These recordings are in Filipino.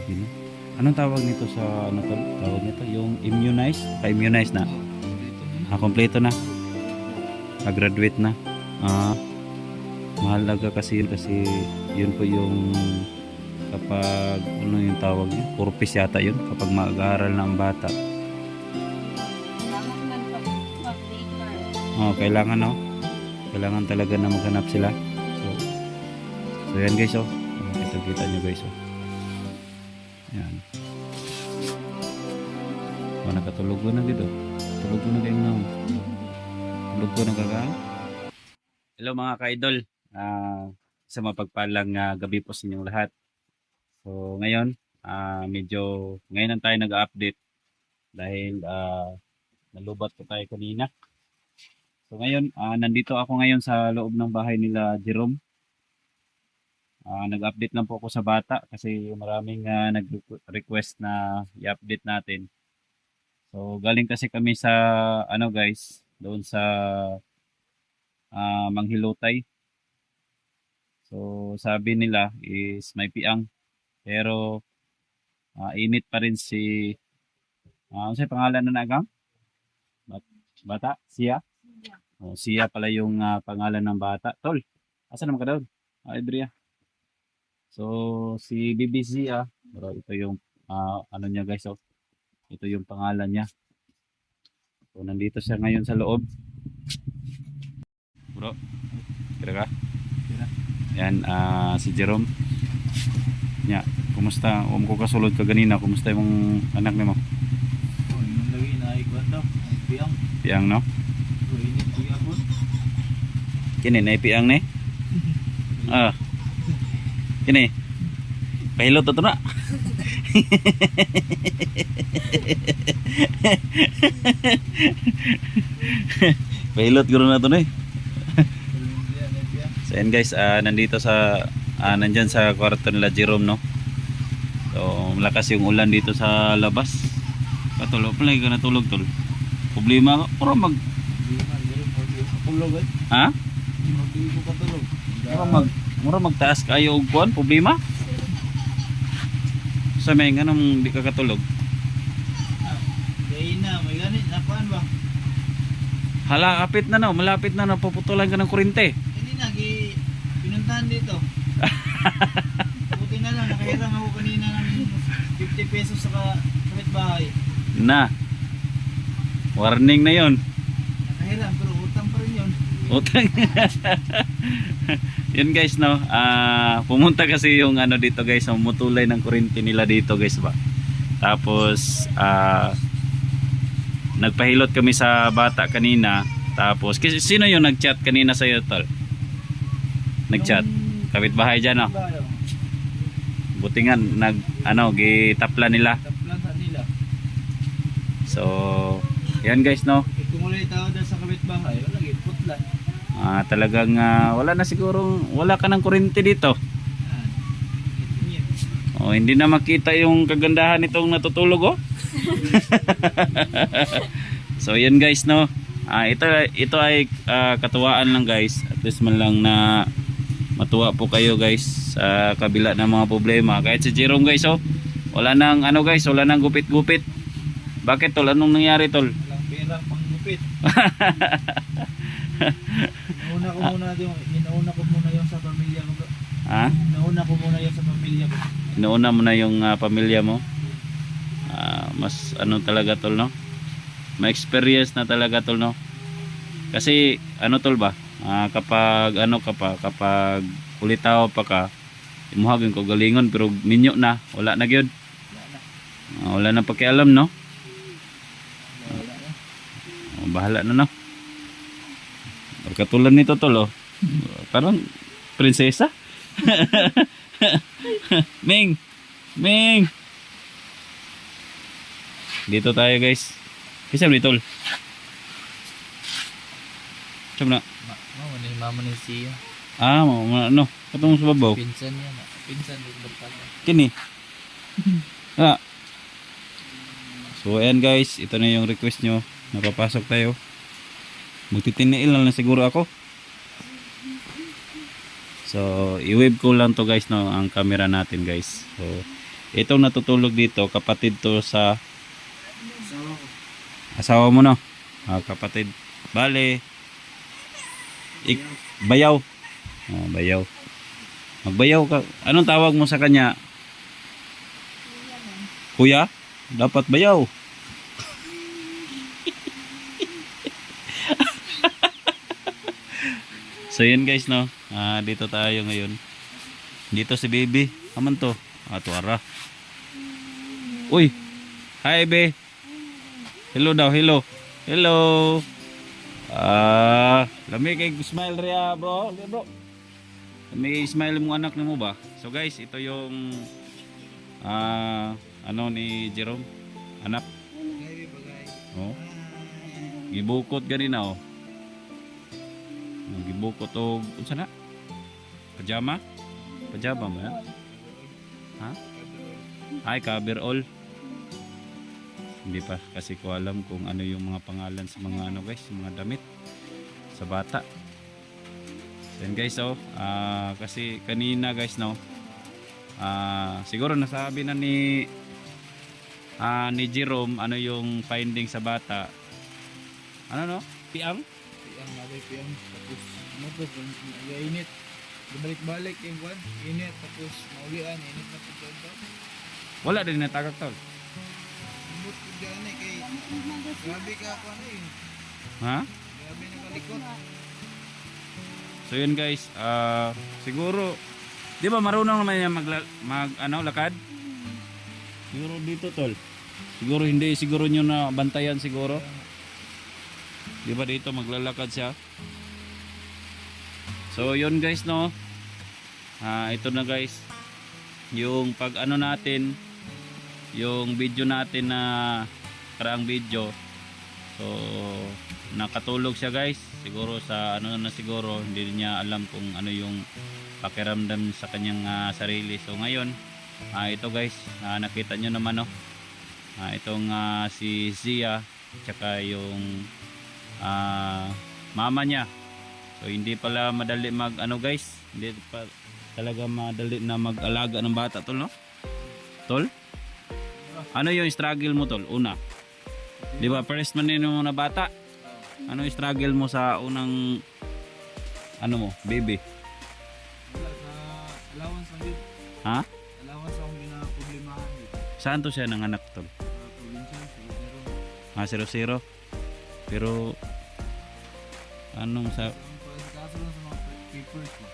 Yun, no? Anong tawag nito sa ano tol? Tawag nito yung immunize? Pa-immunize na? Kompleto na. Graduate na. Ah, mahalaga kasi yun kasi yun po yung kapag ano yung tawag niya? Purpose yata yun kapag mag-aaral na ang bata. Kailangan no? Kailangan talaga na maghanap sila. So yan guys oh. Kita nyo guys oh. Yan. Nakatulog ko na dito. Tulog ko na kayong na. Tulog ko na kakaan. Hello mga ka-idol. Sa mapagpalang gabi po sa inyong lahat. So ngayon, medyo ngayon lang tayo nag-update dahil nalubat ko tayo kanina. So ngayon, nandito ako ngayon sa loob ng bahay nila Jerome. Nag-update lang po ako sa bata kasi maraming nag-request na i-update natin. So galing kasi kami sa ano guys, doon sa Manghilotay. So sabi nila is may piang pero init pa rin si ano sa pangalan na nagang? Bata? Siya? Siya pala yung pangalan ng bata. Tol, asan naman ka daw? Adria. So si BBC bro, ito yung ano niya guys oh. Ito yung pangalan niya. So nandito siya ngayon sa loob. Bro, kira ka? Yan, si Jerome. Nya, kumusta? Ko kasulod ka ganina, kumusta yung anak nimo? Yung lagi na ikwan daw, piang. Piang no? Init kuya po. Kini na piang ni? Kini. Pahilot to na. Pahilot guro na to na eh. So yan guys, nandito sa nandyan sa kwarto nila Jerome no. So malakas yung ulan dito sa labas. Patulog pala ka natulog tol. Problema ka, puro mag ha? Mura magtaas kayo og kuan, problema? Sa may ganong di ka katulog. Kaya na, may ganit na kuan ba? Hala, kapit na no, malapit na napuputulan ka ng kuryente. Hindi na, pinuntahan dito. Buti na lang, nakahirang ako kanina ng 50 pesos sa kapitbahay. Na. Warning na 'yon. Nakahirang, pero utang pa rin yun. Utang. Yun guys no, pumunta kasi yung ano dito guys, mutulay ng kuryente nila dito guys ba. Tapos nagpahilot kami sa bata kanina. Tapos sino yung nag-chat kanina sa iyo tol? Nag-chat. Kapitbahay diyan no. Buti nga gitapla nila. Taplan sa nila. So, yan guys no. Kumulay tao dahil sa kapitbahay, wala putla. Talagang wala na siguro, wala ka ng kuryente dito. Hindi na makita yung kagandahan nitong natutulog oh. So yan guys no. Ito ay katuwaan lang guys. At least man lang na matuwa po kayo guys sa kabila ng mga problema. Kahit si Jerome guys oh, wala nang ano guys, wala nang gupit-gupit. Bakit tol? Anong nangyari tol? Walang pera pang gupit. Inauna ko muna yung sa pamilya ko. Ha? Inauna ko muna yung sa pamilya ko. Inauna mo na yung pamilya mo. Mas ano talaga tol no? May experience na talaga tol no? Kasi ano tol ba? Kapag kapag ulitaw pa ka, imuhagin ko galingon pero minyo na, wala na gyud. Wala na pakialam no? Bahala na no? Katulad nito tol oh. Parang prinsesa. Ming dito tayo guys. Kisam ni tol. Siyam na. Mama ni siya. Ano? Katong sa babaw. Pinsan yan. Pinsan din berkala. Kini. So ayan guys, ito na yung request nyo. Napapasok tayo. Magtitiniil lang siguro ako. So i-wave ko lang to guys no, ang camera natin guys. So Itong natutulog dito, kapatid to sa Asawa ko. asawa mo, no? Kapatid. Bale, bayaw. Bayaw. Magbayaw ka. Anong tawag mo sa kanya? Kuya? Dapat bayaw. So yun guys, no? Dito tayo ngayon. Dito si baby. Aman to? Tuwara. Uy! Hi, be. Hello daw, hello. Hello. Lami kay smile ria, bro. Okay, bro. Lami smile mo anak mo ba? So guys, ito yung ano ni Jerome, anak. Bagay, bagay. Oh. Gibukot ganina oh. Gibukot og unsa na? Pajama? Pajama ba? Ha? Ay, cover all. Hindi pa kasi ko alam kung ano yung mga pangalan sa mga ano guys, mga damit sa bata. Then guys, kasi kanina guys, no, siguro nasabi na ni Jerome ano yung finding sa bata. Ano no? Piang? Piyang, nabay piyang. Tapos, ano to, init. Balik-balik yung kwan. Init, tapos maulian, init na pagkanta. Wala din natagak tol. Ambot ko dyan eh, kay... Grabe ka ako ano eh. Ha? Grabe nakalikot. So yun guys, siguro, di ba marunong naman yan lakad? Siguro dito tol. Siguro hindi, siguro nyo na bantayan siguro. Di ba dito maglalakad siya? So yun guys, no. Ito na guys. Yung pag ano natin, yung video natin na karaang video. So nakatulog siya guys. Siguro sa ano na siguro hindi niya alam kung ano yung pakiramdam sa kanyang sarili. So ngayon, ito guys, nakita nyo naman no. Itong si Zia tsaka yung mama niya. So hindi pala madali mag ano guys, hindi pa talaga madali na mag-alaga ng bata tol, no? Tol? Ano yung struggle mo tol? Una. Di ba first man mo na bata? Ano yung struggle mo sa unang ano mo, baby? Wala, sa allowance ang yun. Ha? Allowance akong ginaproblemahan yun. Saan to siya nanganak tol? Sa probinsya, sa Luzero. 0-0. Pero anong sa Ang pagkakaso lang sa mga papers ko.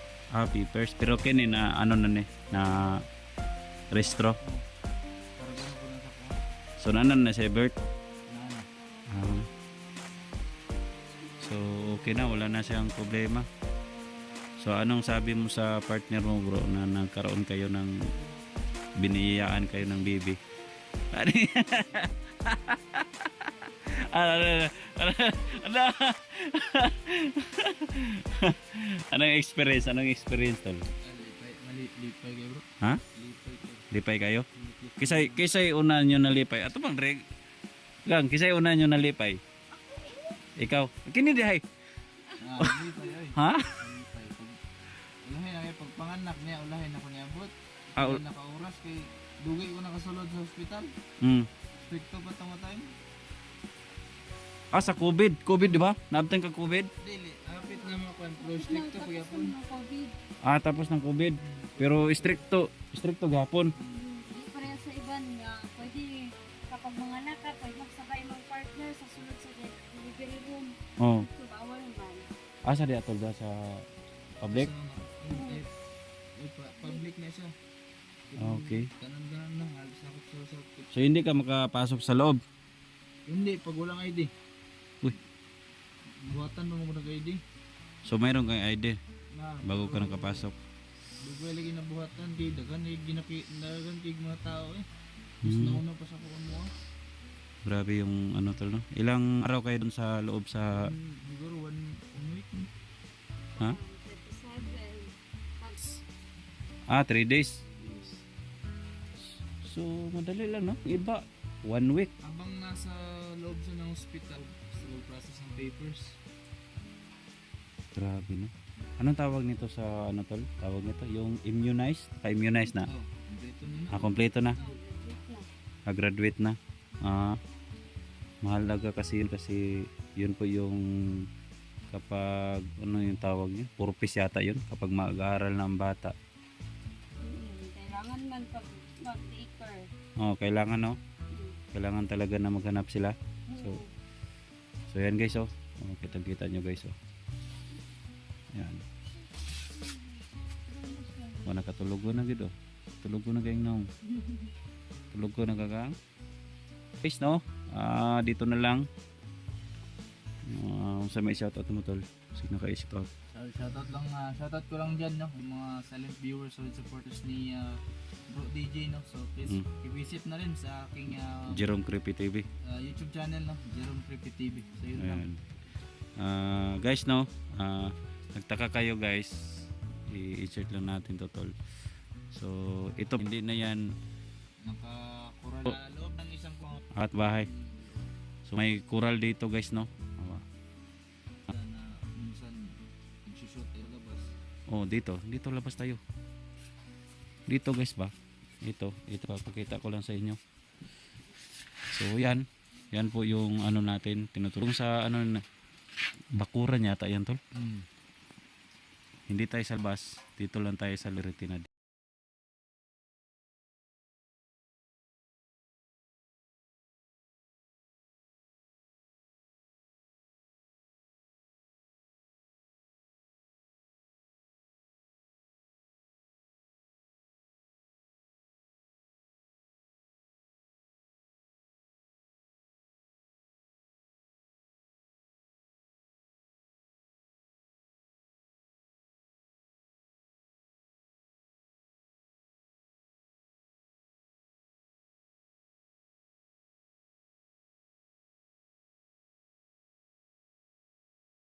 papers pero kini na ano na ni na restro. Karagano ko lang sa kuha. So nanan na si Bert. Nana. So okay na, wala na siyang problema. So anong sabi mo sa partner mo bro na nagkaroon kayo ng biniyayaan kayo ng baby? Anong experience? Anong experience tol? Lipay kayo bro. Ha? Lipay kayo. Lipay kayo? Kisay una nyo nalipay. Ato bang gang, kisay una nyo nalipay. Ikaw. Kini di hay. Lipay ay. Ha? Lipay. Ulahin na kayo pagpanganak niya. Ulahin ako niya abot. Ulahin nakauras kay dugay ko nakasulod sa hospital. Stricto pa tamo time. Sa COVID. COVID di ba? Naabtan ka COVID? Dili. Apit na mga kwan. Pero stricto pa yapon. Tapos ng COVID. Pero stricto gapon. Pareha sa iban nga, pwede kapag mga naka, pwede magsabay mga partner sa sunod sa delivery room. Oh. So, bawal man. Sa di atol sa public? Public na siya. Okay. Tanan-tanan na. Halos ako sa So hindi ka makapasok sa loob. Hindi, pag walang ID. Uy. Buhatan mo muna ng ID. So mayroon kang ID Na, bago ka nakapasok. Dugay lagi na buhatan kay dagan dagan kay mga tao eh. Mas nauna pa sa kuwan mo. Grabe yung ano tol, no? Ilang araw kayo dun sa loob sa Siguro one week. ha? 27. 3 days. So madali lang, no? Iba 1 week. Habang nasa loob siya ng hospital, gusto process ng papers. Grabe, no? Anong tawag nito sa ano tol? Tawag nito yung immunized? Pa-immunize na. Oh, Dito nila. Kompleto na. Oh, graduate na. Graduate na. Mahalaga kasi yun po yung kapag ano yung tawag niya, purpose yata yun kapag mag-aaral ng bata. Kailangan man pag mag-daycare. Kailangan no. Kailangan talaga na maghanap sila. So yan guys kita nyo guys Yan. Nakatulog ko na gid Tulog ko na kayong naong. Tulog ko na kakang. Guys no. Dito na lang. Sa may shoutout mo tol. Sige na kayo shoutout. Shoutout ko lang dyan, no? Yung mga silent viewers or supporters ni Bro DJ, no? So please i-visit na rin sa aking Jerome Creepy TV. YouTube channel, no? Jerome Creepy TV. So yun lang. Guys no, nagtaka kayo guys, i-insert lang natin to tol. So ito hindi na yan Nakakural loob ng isang at bahay. So may kural dito guys no. na minsan nagsushoot tayo labas. Dito labas tayo. Dito guys ba? Ito papakita ko lang sa inyo. So yan po yung ano natin tinutulong sa ano bakuran yata yan tol. Hindi tayo sa labas, dito lang tayo sa Liritina.